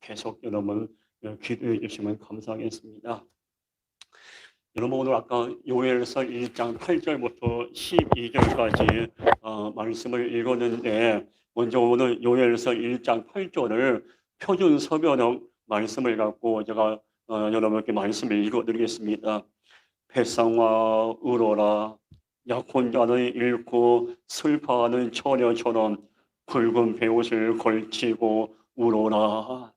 계속 여러분 기도해 주시면 감사하겠습니다. 여러분 오늘 아까 요엘서 1장 8절부터 12절까지 말씀을 읽었는데 먼저 오늘 요엘서 1장 8절을 표준 서변형 말씀을 갖고 제가 여러분께 말씀을 읽어드리겠습니다. 백성아 울어라. 약혼자는 잃고 슬퍼하는 처녀처럼 붉은 베옷을 걸치고 울어라.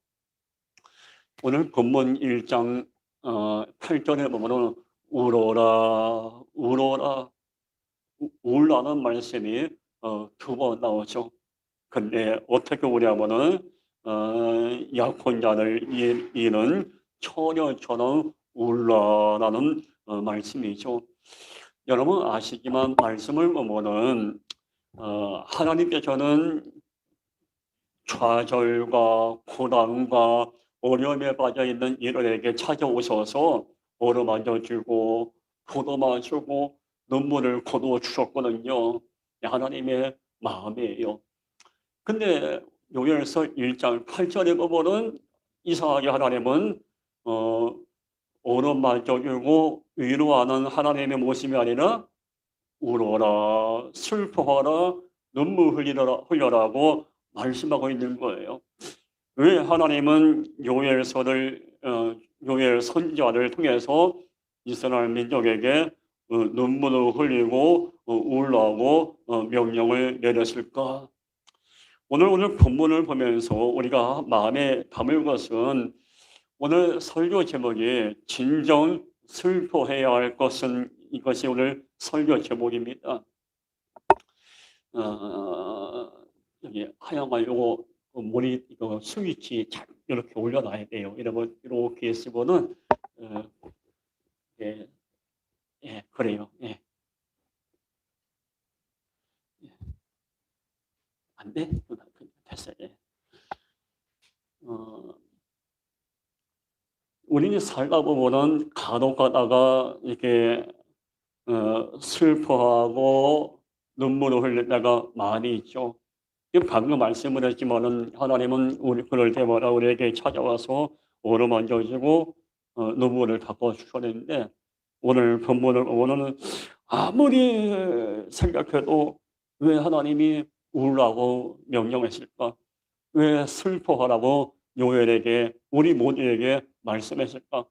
오늘 본문 1장 8절에 보면 울어라 울어라 울라는 말씀이 두 번 나오죠. 근데 어떻게 우냐면은 약혼자를 잃은 처녀처럼 울라라는 말씀이죠. 여러분 아시지만 말씀을 보면은 하나님께서는 좌절과 고난과 어려움에 빠져 있는 이들에게 찾아오셔서 어루만져 주고 포도만 주고 눈물을 거두어 주셨거든요. 하나님의 마음이에요. 근데 요엘서 1장 8절에 보면은 이상하게 하나님은 어루만져 주고 위로하는 하나님의 모습이 아니라 울어라 슬퍼하라 눈물 흘려라고 말씀하고 있는 거예요. 왜 하나님은 요엘 선지자를 통해서 이스라엘 민족에게 눈물을 흘리고 울라고 명령을 내렸을까? 오늘 본문을 보면서 우리가 마음에 담을 것은 오늘 설교 제목이 진정 슬퍼해야 할 것은 이것이 오늘 설교 제목입니다. 여기 하얀 요거 머리 이거 스위치 잘 이렇게 올려놔야 돼요. 이렇게 쓰고는 예, 예, 그래요. 예. 안 돼? 됐어요. 예. 우리는 살다 보면은 간혹 가다가 이렇게 슬퍼하고 눈물을 흘릴 때가 많이 있죠. 방금 말씀을 했지만은 하나님은 그럴 때마다 우리에게 찾아와서 어루만져 주고 눈물을 닦아 주셨는데 오늘 본문을 보면은 아무리 생각해도 왜 하나님이 울라고 명령했을까? 왜 슬퍼하라고 요엘에게 우리 모두에게 말씀했을까?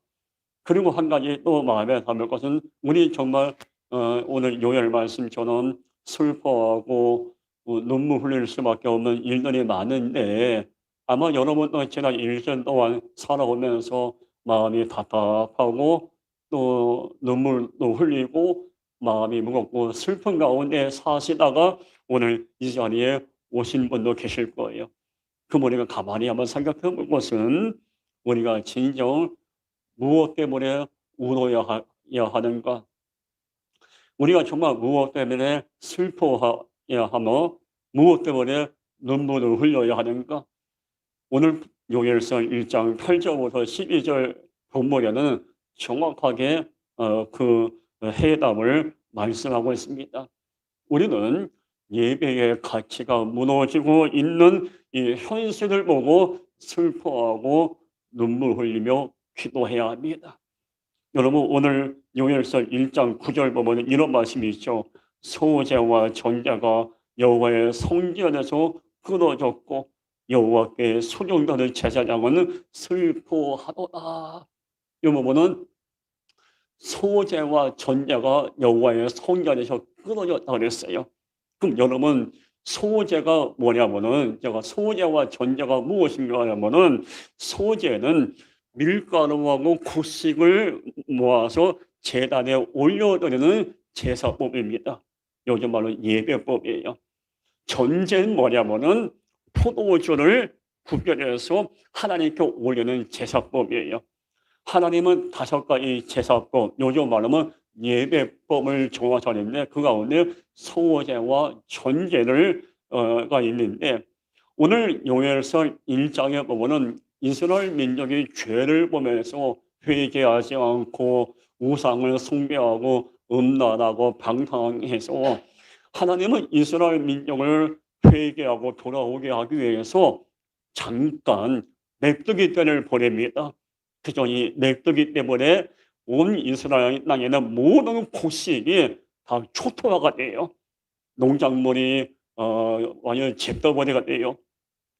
그리고 한 가지 또 마음에 담을 것은 우리 정말 오늘 요엘 말씀처럼 슬퍼하고 눈물 흘릴 수밖에 없는 일들이 많은데 아마 여러분도 지난 1년 동안 살아오면서 마음이 답답하고 또 눈물도 흘리고 마음이 무겁고 슬픈 가운데 사시다가 오늘 이 자리에 오신 분도 계실 거예요. 그 우리가 가만히 한번 생각해 볼 것은 우리가 진정 무엇 때문에 울어야 하는가? 우리가 정말 무엇 때문에 슬퍼해야 하며 무엇 때문에 눈물을 흘려야 하는가? 오늘 요엘서 1장 8절부터 12절 본문에는 정확하게 그 해답을 말씀하고 있습니다. 우리는 예배의 가치가 무너지고 있는 이 현실을 보고 슬퍼하고 눈물 흘리며 기도해야 합니다. 여러분 오늘 요엘서 1장 9절 보면 이런 말씀이 있죠. 소재와 전제가 여호와의 성전에서 끊어졌고 여호와께 순종하는 제사장은 슬퍼하도다. 이 부분은 소재와 전제가 여호와의 성전에서 끊어졌다 그랬어요. 그럼 여러분 소재가 뭐냐면은 제가 소재와 전제가 무엇인가 하면은 소재는 밀가루하고 곡식을 모아서 제단에 올려드리는 제사법입니다. 요즘 말로 예배법이에요. 전제는 뭐냐면은 포도주를 구별해서 하나님께 올리는 제사법이에요. 하나님은 5가지 제사법, 요즘 말하면 예배법을 정하셨는데 그 가운데 소제와 전제가 있는데 오늘 요엘서 1장에 보면은 이스라엘 민족이 죄를 보면서 회개하지 않고 우상을 숭배하고 음란하고 방탕해서 하나님은 이스라엘 민족을 회개하고 돌아오게 하기 위해서 잠깐 메뚜기 떼를 보냅니다. 그죠? 이 메뚜기 때문에 온 이스라엘 땅에는 모든 곡식이 다 초토화가 돼요. 농작물이 완전 잿더미가 돼요.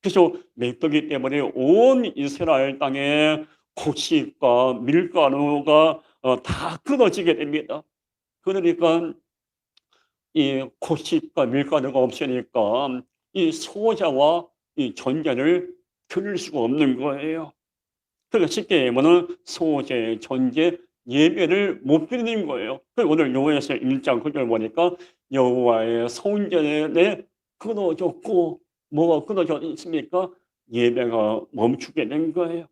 그래서 메뚜기 때문에 온 이스라엘 땅에 곡식과 밀가루가 다 끊어지게 됩니다. 그러니까 이 곡식과 밀가루가 없으니까 이 소자와 이 전제를 드릴 수가 없는 거예요. 그러니까 쉽게 말하면 소제, 전제, 예배를 못 드리는 거예요. 그리고 오늘 요한에서 1장 9절 보니까 여호와의 성전에 끊어졌고 뭐가 끊어져 있습니까? 예배가 멈추게 된 거예요.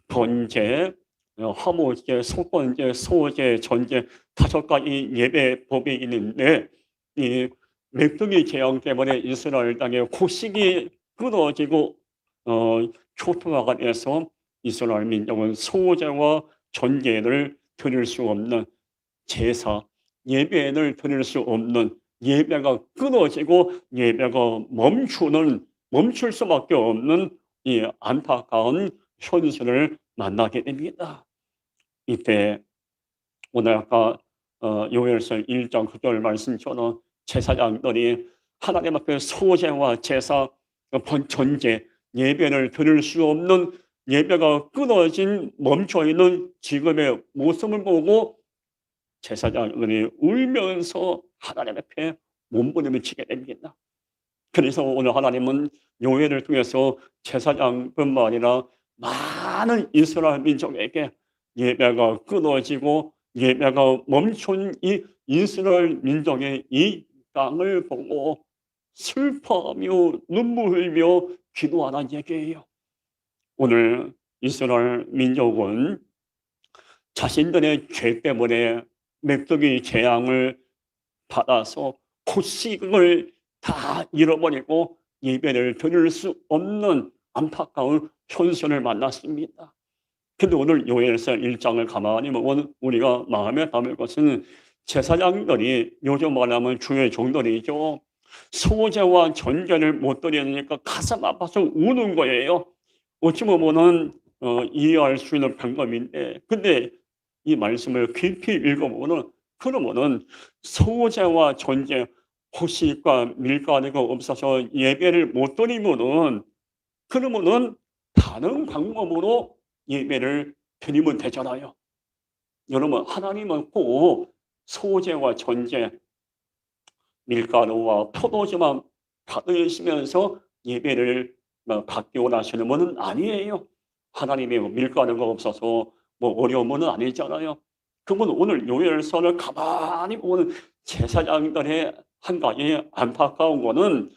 번제, 화목제, 속번제, 소제, 전제 5가지 예배법이 있는데 이 메뚜기 재앙 때문에 이스라엘 땅에 곡식이 끊어지고 초토화가 돼서 이스라엘 민족은 소제와 전제를 드릴 수 없는 제사, 예배를 드릴 수 없는 예배가 끊어지고 예배가 멈출 수밖에 없는 이 안타까운 현실을 만나게 됩니다. 이때 오늘 아까 요엘서 1장 9절 말씀처럼 제사장들이 하나님 앞에 소제와 제사, 전제, 예배를 드릴 수 없는 예배가 끊어진 멈춰있는 지금의 모습을 보고 제사장들이 울면서 하나님 앞에 몸부림을 치게 됩니다. 그래서 오늘 하나님은 요회를 통해서 제사장뿐만 아니라 많은 이스라엘 민족에게 예배가 끊어지고 예배가 멈춘 이 이스라엘 민족의 이 땅을 보고 슬퍼하며 눈물 흘며 기도하는 얘기예요. 오늘 이스라엘 민족은 자신들의 죄 때문에 메뚜기 재앙을 받아서 곡식을 다 잃어버리고 예배를 드릴 수 없는 안타까운 현실을 만났습니다. 근데 오늘 요엘서 1장을 가만히 보면 우리가 마음에 담을 것은 제사장들이 요즘 말하면 주의 종들이죠. 소제와 전제를 못 드리니까 가슴 아파서 우는 거예요. 어찌 보면은 이해할 수 있는 방법인데 근데 이 말씀을 깊이 읽어보면 그러면은 소제와 전제 곡식과 밀가루가 없어서 예배를 못 드리면은 그러면은 다른 방법으로 예배를 드리면 되잖아요. 여러분 하나님은 꼭 소제와 전제 밀가루와 포도주만 받으시면서 예배를 받기 원하시는 분은 아니에요. 하나님의 밀가루가 없어서 뭐 어려운 분은 아니잖아요. 그분 오늘 요엘서를 가만히 보는 제사장들의 한 가지 안타까운 거는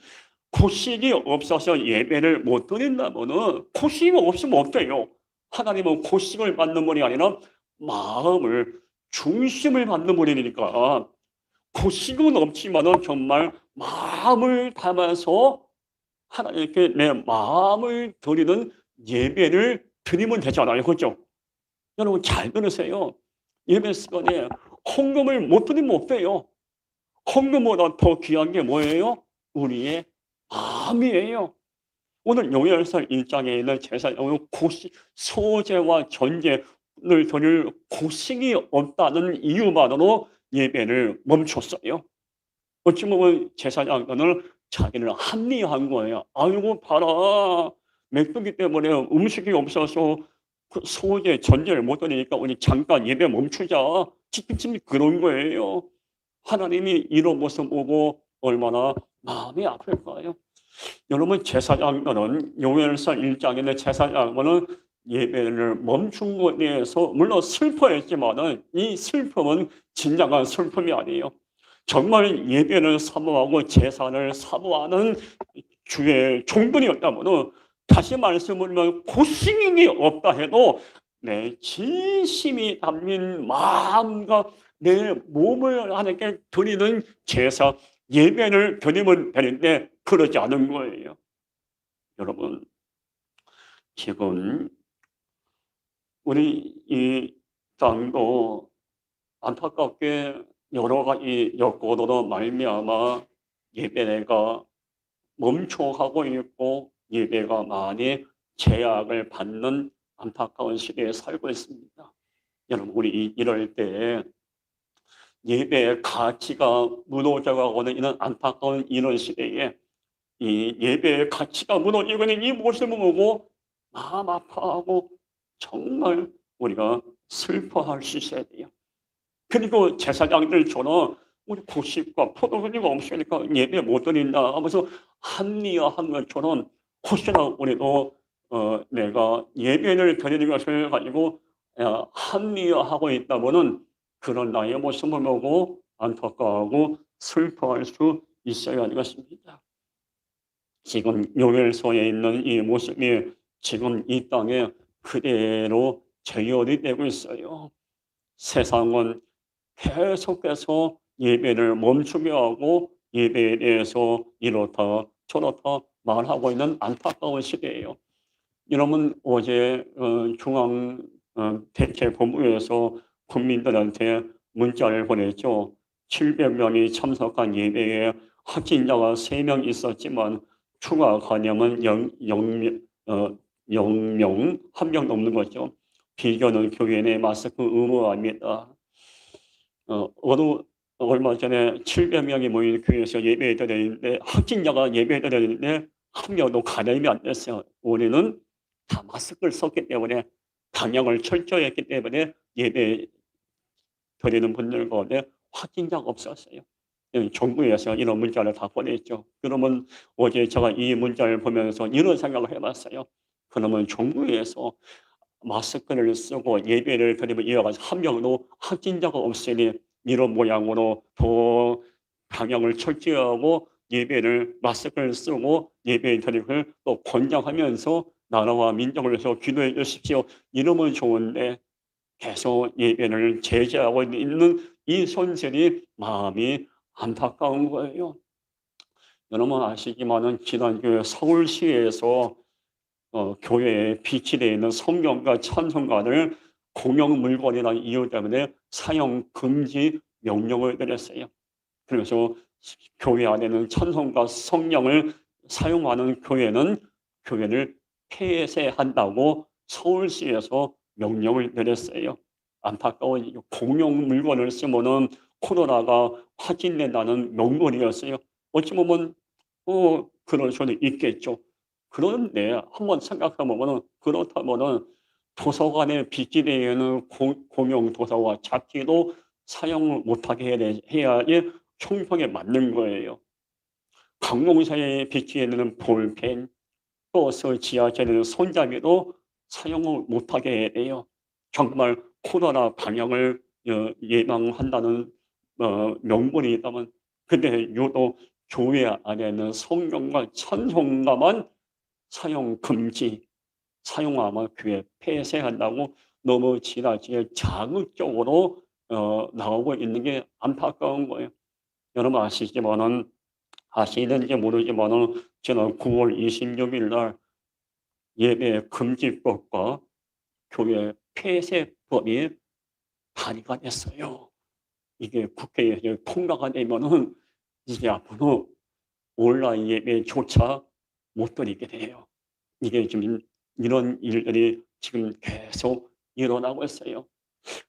곡식이 없어서 예배를 못 드린다면은 곡식이 없으면 어때요? 하나님은 곡식을 받는 분이 아니라 마음을 중심을 받는 분이니까 곡식은 없지만은 정말 마음을 담아서 하나님께 내 마음을 드리는 예배를 드리면 되잖아요. 그렇죠? 여러분 잘 들으세요. 예배 시간에 헌금을 못 드리면 어때요? 헌금보다 더 귀한 게 뭐예요? 우리의 마음이에요. 오늘 요엘서 1장에 있는 제사장은 소제와 전제를 드릴 곡식이 없다는 이유만으로 예배를 멈췄어요. 어찌 보면 제사장은 자기를 합리화한 거예요. 아이고 봐라. 메뚜기 때문에 음식이 없어서 소제, 전제를 못 드리니까 우리 잠깐 예배 멈추자. 지금 그런 거예요. 하나님이 이런 모습 보고 얼마나 마음이 아플까요? 여러분 제사장들은 요엘서 1장에 있는 제사장들은 예배를 멈춘 것에 대해서 물론 슬퍼했지만은 이 슬픔은 진정한 슬픔이 아니에요. 정말 예배를 사모하고 제사를 사모하는 주의 종들이었다면 다시 말씀드리면 고심이 없다 해도 내 진심이 담긴 마음과 내 몸을 하나님께 드리는 제사 예배를 드리면 되는데 그러지 않은 거예요. 여러분 지금 우리 이 땅도 안타깝게 여러 가지 여건으로 말미암아 예배가 멈춰가고 있고 예배가 많이 제약을 받는 안타까운 시대에 살고 있습니다. 여러분, 우리 이럴 때 예배의 가치가 무너져가고는 이런 안타까운 이런 시대에 이 예배의 가치가 무너지고 있는 이 모습을 보고 마음 아파하고 정말 우리가 슬퍼할 수 있어야 돼요. 그리고 제사장들처럼 우리 곡식과 포도주가 없으니까 예배 못 드린다 하면서 합리화한 것처럼 혹시나 우리도 내가 예배를 드리는 것을 가지고 합리화하고 있다면은 그런 나의 모습을 보고 안타까워하고 슬퍼할 수 있어야 되겠습니다. 지금 요엘서에 있는 이 모습이 지금 이 땅에 그대로 재현이 되고 있어요. 세상은 계속해서 예배를 멈추게 하고 예배에 대해서 이렇다 저렇다 말하고 있는 안타까운 시대예요. 여러분, 어제 중앙 대책본부에서 국민들한테 문자를 보냈죠. 700명이 참석한 예배에 확진자가 3명 있었지만 추가 감염은 0명, 1명 넘는 거죠. 비교는 교회 내 마스크 의무화입니다. 얼마 전에 700명이 모인 교회에서 예배에 드렸는데 확진자가 예배에 드렸는데 한 명도 감염이 안 됐어요. 우리는 다 마스크를 썼기 때문에 방역을 철저히 했기 때문에 예배 드리는 분들 가운데 확진자가 없었어요. 정부에서 이런 문자를 다 보냈죠. 그러면 어제 제가 이 문자를 보면서 이런 생각을 해봤어요. 그러면 정부에서 마스크를 쓰고 예배를 드리면 이와 같이 한 명도 확진자가 없으니 이런 모양으로 더 방역을 철저히 하고 예배를 마스크를 쓰고 예배 드리를 또 권장하면서 나라와 민족을 위해서 기도해 주십시오. 이러면 좋은데 계속 예배를 제재하고 있는 이 손실이 마음이 안타까운 거예요. 여러분 아시지만은 지난주에 서울시에서 교회에 비치되어 있는 성경과 찬송가를 공용 물건이라는 이유 때문에 사용 금지 명령을 내렸어요. 그래서 교회 안에는 찬송가 성령을 사용하는 교회는 교회를 폐쇄한다고 서울시에서 명령을 내렸어요. 안타까운 공용 물건을 쓰면은 코로나가 확진된다는 명분이었어요. 어찌 보면 그럴 수도 있겠죠. 그런데 한번 생각해 보면은 그렇다면은 도서관에 비치되어 있는 공용 도서와 잡지도 사용을 못하게 해야지 형평에 맞는 거예요. 관공서에 비치해 있는 볼펜, 버스, 지하철에는 손잡이도 사용을 못하게 해야 돼요. 정말 코로나 방역을 예방한다는 명분이 있다면 근데 유독 교회 안에는 성경과 찬송가만 사용 금지, 사용하면 교회 폐쇄한다고 너무 지나치게 자극적으로 나오고 있는 게 안타까운 거예요. 여러분 아시는지 모르지만은 지난 9월 26일 날 예배 금지법과 교회 폐쇄법이 발의가 됐어요. 이게 국회에서 통과가 되면은 이제 앞으로 온라인 예배조차 못 드리게 돼요. 이게 지금 이런 일들이 지금 계속 일어나고 있어요.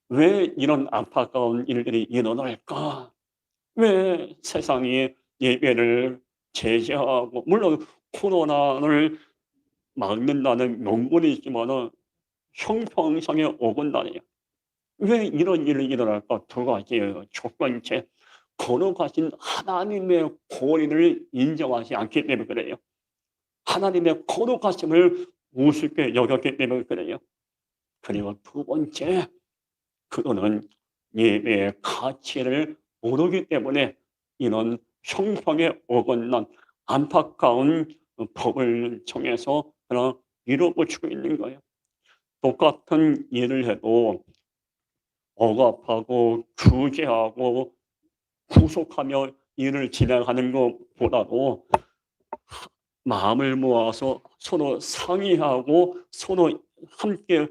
왜 이런 안타까운 일들이 일어날까? 왜 세상이 예배를 제재하고 물론 코로나를 막는다는 명분이 있지만은 형평성에 어긋나네요. 왜 이런 일이 일어날까? 두 가지예요. 첫 번째, 거룩하신 하나님의 권위를 인정하지 않기 때문에 그래요. 하나님의 거룩하심을 우습게 여겼기 때문에 그래요. 그리고 두 번째, 그거는 예배의 가치를 모르기 때문에 이런 형평에 어긋난 안타까운 법을 정해서 하나 밀어붙이고 있는 거예요. 똑같은 일을 해도 억압하고 규제하고 구속하며 일을 진행하는 것보다도 마음을 모아서 서로 상의하고 서로 함께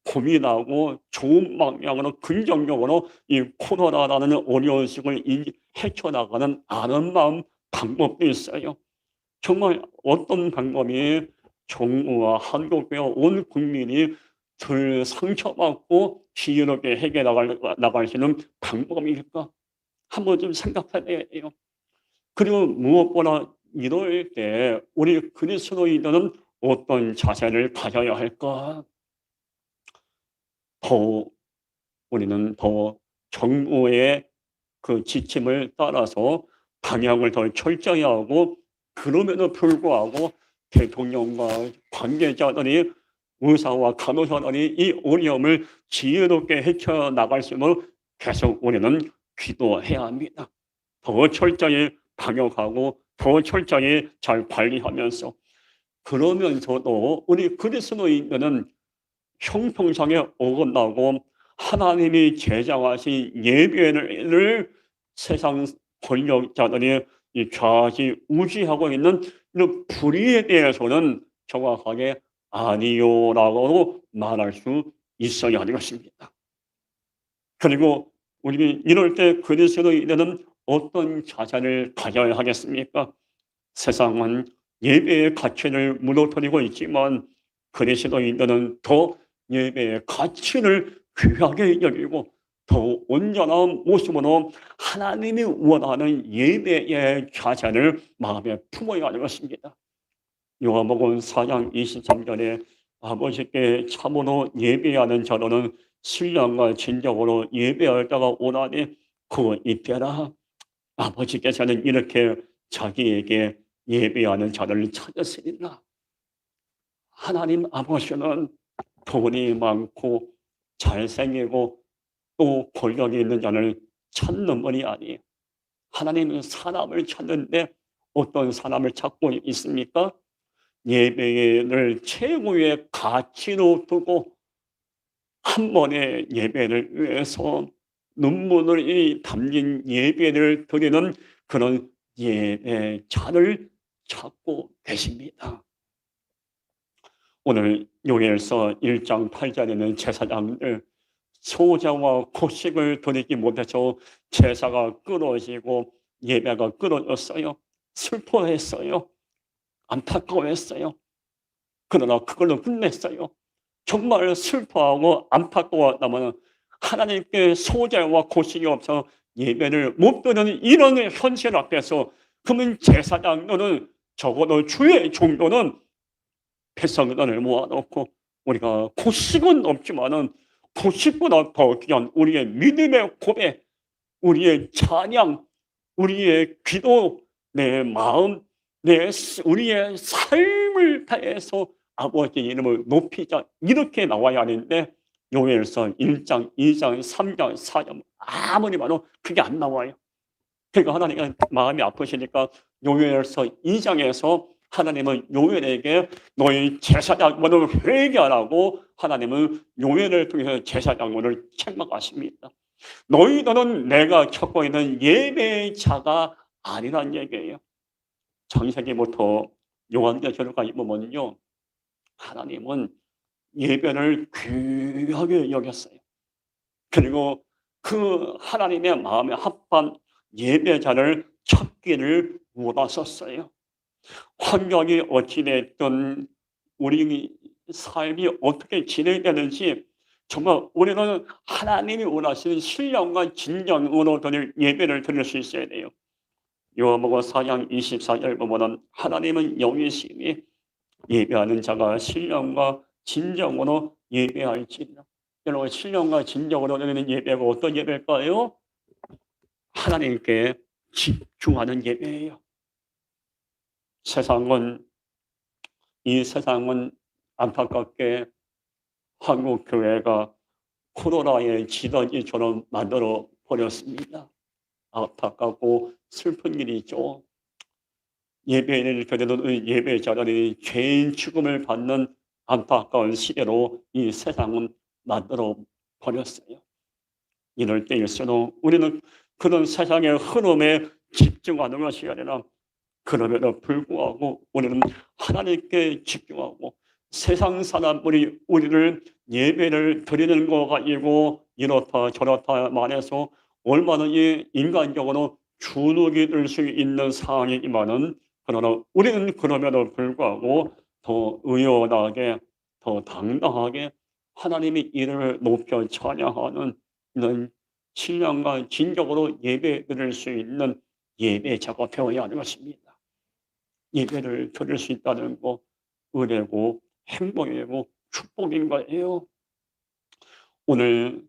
고민하고 좋은 방향으로 긍정적으로 이 코로나라는 어려운 시국을 헤쳐나가는 아는 마음 방법도 있어요. 정말 어떤 방법이 정부와 한국교회 온 국민이 덜 상처받고 지혜롭게 해결해 나갈 수 있는 방법일까? 한번 좀 생각해야 돼요. 그리고 무엇보다 이럴 때 우리 그리스도인들은 어떤 자세를 가져야 할까? 더 우리는 더 정부의 그 지침을 따라서 방향을 더 철저히 하고, 그럼에도 불구하고 대통령과 관계자들이, 의사와 간호사들이 이 어려움을 지혜롭게 헤쳐나갈 수 있도록 계속 우리는 기도해야 합니다. 더 철저히 방역하고 더 철저히 잘 관리하면서, 그러면서도 우리 그리스도인들은 형평성에 어긋나고 하나님이 제정하신 예배를 세상 권력자들이 이 좌지우지하고 있는 이런 불의에 대해서는 정확하게 아니요라고 말할 수 있어야 하는 것입니다. 그리고 우리 이럴 때 그리스도인들은 어떤 자세를 가져야 하겠습니까? 세상은 예배의 가치를 무너뜨리고 있지만 그리스도인들은 더 예배의 가치를 귀하게 여기고 더 온전한 모습으로 하나님이 원하는 예배의 자세를 마음에 품어야 하는 것입니다. 요한복음 4장 23절에 아버지께 참으로 예배하는 자로는 신령과 진정으로 예배할 때가 오나니 그 이때라. 아버지께서는 이렇게 자기에게 예배하는 자를 찾으시리라. 하나님 아버지는 돈이 많고 잘생기고 또 권력이 있는 자를 찾는 분이 아니에요. 하나님은 사람을 찾는데 어떤 사람을 찾고 있습니까? 예배를 최고의 가치로 두고 한 번의 예배를 위해서 눈물이 담긴 예배를 드리는 그런 예배자를 찾고 계십니다. 오늘 요엘서 1장 8절에는 제사장들 소자와 곡식을 드리지 못해서 제사가 끊어지고 예배가 끊어졌어요. 슬퍼했어요. 안타까워했어요. 그러나 그걸로 끝냈어요. 정말 슬퍼하고 안타까웠다면 하나님께 소자와 곡식이 없어 예배를 못 드리는 이런 현실 앞에서, 그러면 제사장들은 적어도 주의 종교는 백성들을 모아놓고 우리가 곡식은 없지만은 곡식보다 더 귀한 우리의 믿음의 고백, 우리의 찬양, 우리의 기도, 내 마음, 우리의 삶을 다해서 아버지 이름을 높이자, 이렇게 나와야 하는데 요엘서 1장, 2장, 3장, 4장 아무리 봐도 그게 안 나와요. 그러니까 하나님은 마음이 아프시니까 요엘서 2장에서 하나님은 요엘에게 너희 제사장문을 회개하라고 하나님은 요엘을 통해서 제사장문을 책망하십니다. 너희들은 내가 찾고 있는 예배자가 아니란 얘기예요. 창세기부터 요한계시록까지 보면요, 하나님은 예배를 귀하게 여겼어요. 그리고 그 하나님의 마음에 합한 예배자를 찾기를 원하셨어요. 환경이 어찌됐든 우리 삶이 어떻게 진행되는지 정말 우리는 하나님이 원하시는 신령과 진정으로 드릴 예배를 드릴 수 있어야 돼요. 요한복음 4장 24절 보면 하나님은 영이시니 예배하는 자가 신령과 진정으로 예배할지니라. 여러분, 신령과 진정으로 드리는 예배가 어떤 예배일까요? 하나님께 집중하는 예배예요. 이 세상은 안타깝게 한국 교회가 코로나의 지더니처럼 만들어 버렸습니다. 안타깝고 슬픈 일이죠. 예배를 드리는 예배자들이 죄인 취급을 받는 안타까운 시대로 이 세상은 만들어 버렸어요. 이럴 때일수록 우리는 그런 세상의 흐름에 집중하는 것이 아니라, 그럼에도 불구하고 우리는 하나님께 집중하고, 세상 사람들이 우리를 예배를 드리는 거 가지고 이렇다 저렇다 말해서 얼마나 인간적으로 주눅이 들 수 있는 상황이지만은, 그러나 우리는 그럼에도 불구하고 더 의연하게, 더 당당하게 하나님의 이름을 높여 찬양하는 이런 신령과 진정으로 예배드릴 수 있는 예배자가 되어야 하는 것입니다. 예배를 드릴 수 있다는 거 은혜고 행복이고 축복인 거예요. 오늘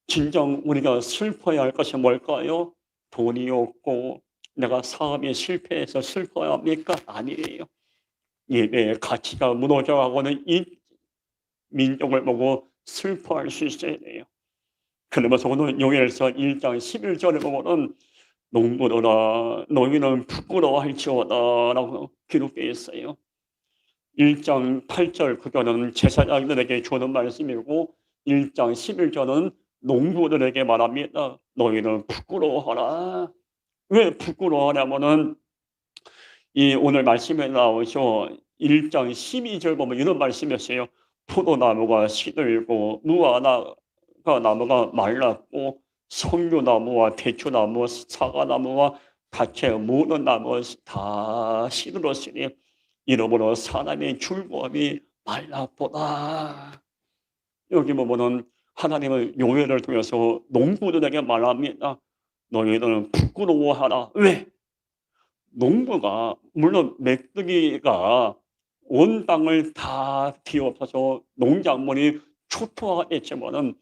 진정 우리가 슬퍼야 할 것이 뭘까요? 돈이 없고 내가 사업에 실패해서 슬퍼야 합니까? 아니에요. 예배의 가치가 무너져가고는 이 민족을 보고 슬퍼할 수 있어야 돼요. 그러면서 오늘 요엘서 1장 11절에 보면은 농부들아 너희는 부끄러워할지어다 라고 기록되어 있어요. 1장 8절 그거는 제사장들에게 주는 말씀이고 1장 11절은 농부들에게 말합니다. 너희는 부끄러워하라. 왜 부끄러워하냐면은 이 오늘 말씀에 나오죠. 1장 12절 보면 이런 말씀이었어요. 포도나무가 시들고 무화과 나무가 말랐고 석류나무와 대추나무 사과나무와 밭의 모든 나무 다 시들었으니 이러므로 사람의 즐거움이 말랐도다. 여기 보면은 하나님은 요회를 통해서 농부들에게 말합니다. 너희들은 부끄러워하라. 왜? 농부가 물론 메뚜기가 온 땅을 다 뒤엎어서 농작물이 초토화했지만은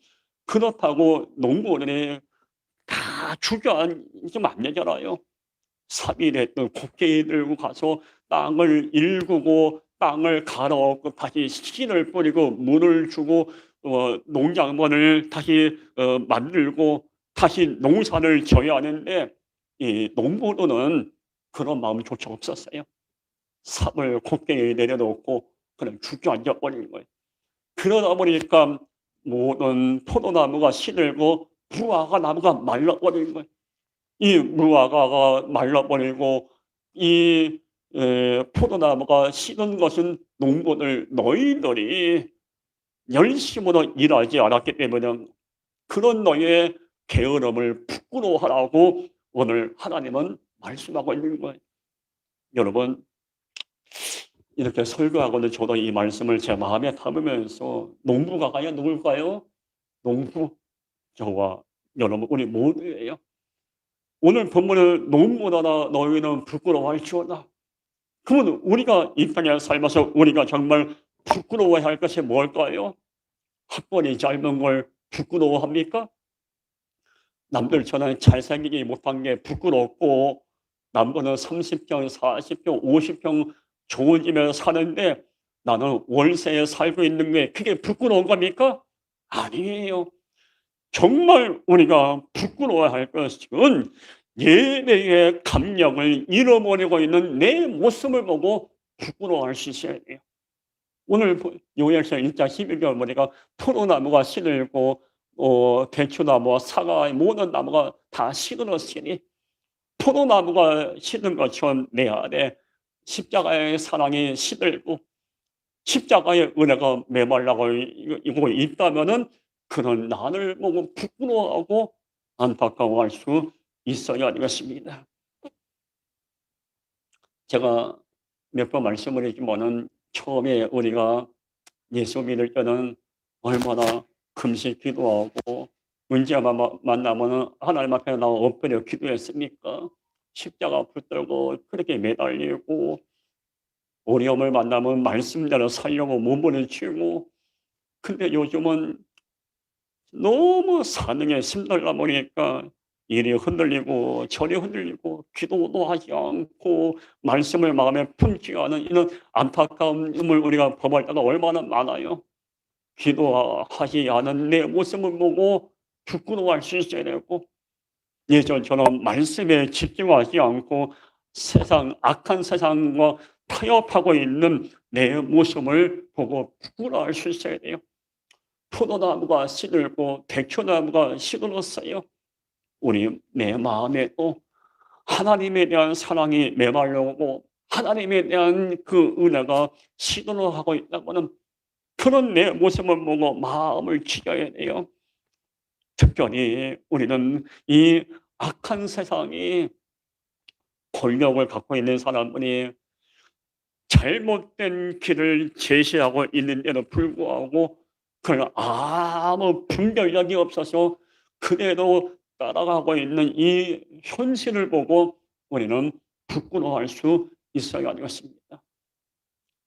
그렇다고 농부들이 다 주저앉으면 안 되잖아요. 삽일했던 곡괭이 들고 가서 땅을 일구고 땅을 갈아엎고 다시 씨를 뿌리고 물을 주고 농작물을 다시 만들고 다시 농사를 져야 하는데 이 농부들은 그런 마음조차 없었어요. 삽을 곡괭이에 내려놓고 그냥 주저앉아 버리는 거예요. 그러다 보니까 모든 포도나무가 시들고 무화과 나무가 말라버리는 거예요. 이 무화과가 말라버리고 이 포도나무가 시든 것은 농부들 너희들이 열심으로 일하지 않았기 때문에 그런 너희의 게으름을 부끄러워하라고 오늘 하나님은 말씀하고 있는 거예요. 여러분 이렇게 설교하고는 저도 이 말씀을 제 마음에 담으면서 농부가 과연 누굴까요? 농부 저와 여러분 우리 모두예요. 오늘 본문을 농부나라 너희는 부끄러워할지어다. 그러면 우리가 이 땅에 살면서 우리가 정말 부끄러워해야 할 것이 뭘까요? 학벌이 짧은 걸 부끄러워합니까? 남들처럼 잘생기지 못한 게 부끄럽고 남들은 30평, 40평, 50평 좋은 집에 사는데 나는 월세에 살고 있는 게 그게 부끄러운 겁니까? 아니에요. 정말 우리가 부끄러워야 할 것은 예배의 감격을 잃어버리고 있는 내 모습을 보고 부끄러워할 수 있어야 돼요. 오늘 요엘서 1장 11절 보니까 포도나무가 시들고 대추나무와 사과의 모든 나무가 다 시들었으니 포도나무가 시든 것처럼 내 안에 십자가의 사랑이 시들고 십자가의 은혜가 메말라고 있다면은 그런 나를 보고 부끄러워하고 안타까워할 수 있어야 되겠습니다. 제가 몇 번 말씀을 했지만은 처음에 우리가 예수 믿을 때는 얼마나 금식 기도하고 문제만 만나면은 하나님 앞에 나와 엎드려 기도했습니까? 십자가 붙들고 그렇게 매달리고 어려움을 만나면 말씀대로 살려고 몸부림을 치고 근데 요즘은 너무 사능에 힘들다 보니까 이리 흔들리고 저리 흔들리고 기도도 하지 않고 말씀을 마음에 품지 않은 이런 안타까움을 우리가 범할 때가 얼마나 많아요. 기도하지 않은 내 모습을 보고 부끄러워할 수 있어야 되고 예전처럼 말씀에 집중하지 않고 세상 악한 세상과 타협하고 있는 내 모습을 보고 부끄러워할 수 있어야 돼요. 포도나무가 시들고 대추나무가 시들었어요. 우리 내 마음에도 하나님에 대한 사랑이 메말라오고 하나님에 대한 그 은혜가 시들어하고 있다고는 그런 내 모습을 보고 마음을 지켜야 돼요. 특별히 우리는 이 악한 세상이 권력을 갖고 있는 사람들이 잘못된 길을 제시하고 있는데도 불구하고 그걸 아무 분별력이 없어서 그대로 따라가고 있는 이 현실을 보고 우리는 부끄러워할 수 있어야 하겠습니다.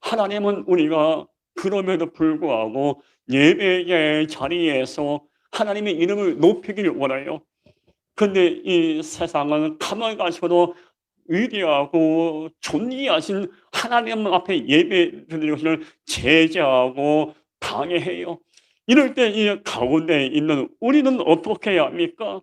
하나님은 우리가 그럼에도 불구하고 예배의 자리에서 하나님의 이름을 높이기를 원해요. 근데 이 세상은 가만히 가서도 위대하고 존귀하신 하나님 앞에 예배드리는 것을 제재하고 방해해요. 이럴 때 이 가운데 있는 우리는 어떻게 해야 합니까?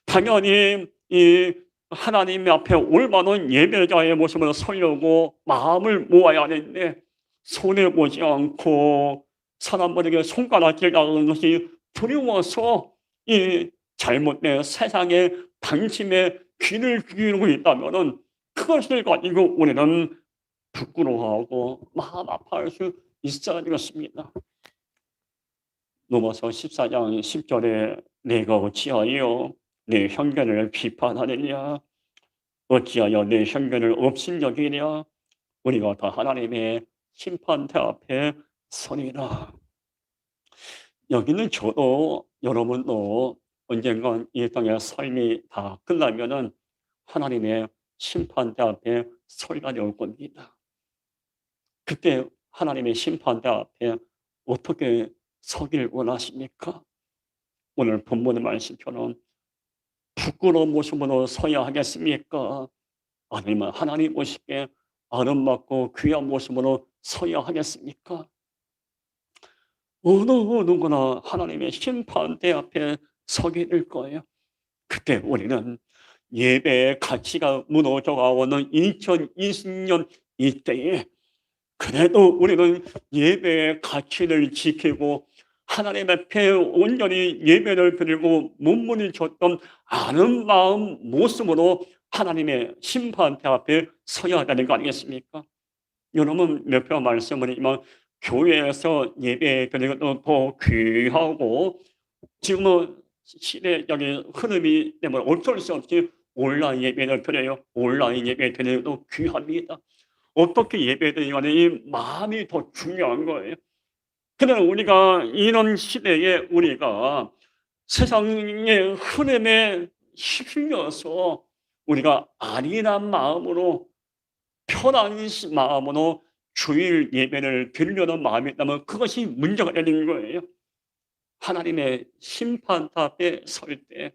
당연히 이 하나님 앞에 올바른 예배자의 모습으로 서려고 마음을 모아야 하는데 손해보지 않고 사람들에게 손가락질 당하는 것이 두려워서 이 잘못된 세상의 방침에 귀를 기울이고 있다면은 그것을 가지고 우리는 부끄러워하고 마음 아파할 수 있어야 되겠습니다. 로마서 14장 10절에 내가 어찌하여 내 형제를 비판하느냐 어찌하여 내 형제를 업신여기냐 우리가 다 하나님의 심판대 앞에 서리라. 여기는 저도 여러분도 언젠간 이 땅의 삶이 다 끝나면은 하나님의 심판대 앞에 서리가 올 겁니다. 그때 하나님의 심판대 앞에 어떻게 서길 원하십니까? 오늘 본문의 말씀처럼 부끄러운 모습으로 서야 하겠습니까? 아니면 하나님 보시기에 아름답고 귀한 모습으로 서야 하겠습니까? 어느 누구나 하나님의 심판대 앞에 서게 될 거예요. 그때 우리는 예배의 가치가 무너져가고는 2020년 이때에 그래도 우리는 예배의 가치를 지키고 하나님 앞에 온전히 예배를 드리고 몸부림쳤던 아름다운 모습으로 하나님의 심판대 앞에 서야 되는 거 아니겠습니까? 여러분 몇 번 말씀드리지만 교회에서 예배 드리는 것도 더 귀하고 지금은 시대적인 흐름이 때문에 어쩔 수 없이 온라인 예배를 드려요. 온라인 예배 드리는 것도 귀합니다. 어떻게 예배드리냐는 이 마음이 더 중요한 거예요. 그러나 우리가 이런 시대에 우리가 세상의 흐름에 휩쓸려서 우리가 안일한 마음으로 편한 마음으로 주일 예배를 드리려는 마음이 있다면 그것이 문제가 되는 거예요. 하나님의 심판대 앞에 설 때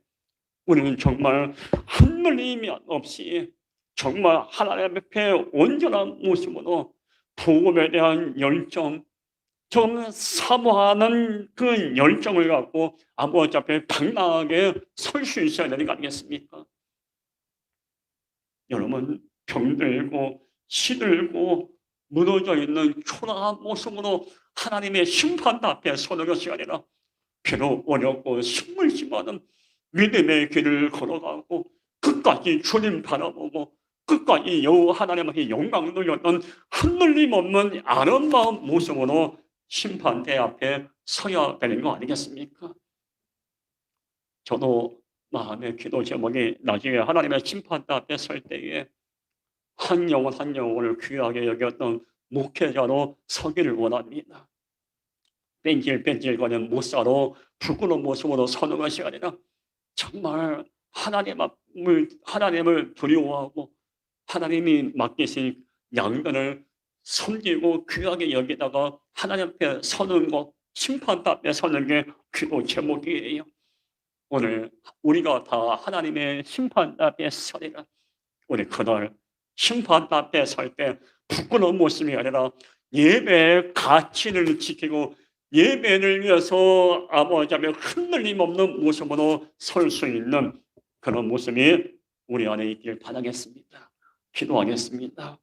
우리는 정말 흔들림이 없이 정말 하나님 앞에 온전한 모습으로 복음에 대한 열정, 정말 사모하는 그 열정을 갖고 아버지 앞에 당당하게 설 수 있어야 되는 거 아니겠습니까? 여러분 병들고 시들고 무너져 있는 초라한 모습으로 하나님의 심판대 앞에 서는 것이 아니라 비록 어렵고 숨을심하는 믿음의 길을 걸어가고 끝까지 주님 바라보고 끝까지 여호와 하나님께 영광을 돌렸던 흔들림 없는 아름다운 모습으로 심판대 앞에 서야 되는 거 아니겠습니까? 저도 마음의 기도 제목이 나중에 하나님의 심판대 앞에 설 때에 한 영혼 한 영혼을 귀하게 여겼던 목회자로 서기를 원합니다. 뺀질뺀질거리는 못사로 부끄러운 모습으로 서는 것이 아니라 정말 하나님을 두려워하고 하나님이 맡기신 양들을 섬기고 귀하게 여기다가 하나님 앞에 서는 것, 심판대 앞에 서는 게 기도 제목이에요. 오늘 우리가 다 하나님의 심판대 앞에 서리라. 우리 그날 심판대 앞에 설 때 부끄러운 모습이 아니라 예배의 가치를 지키고 예배를 위해서 아버지 앞에 흔들림 없는 모습으로 설 수 있는 그런 모습이 우리 안에 있길 바라겠습니다. 기도하겠습니다.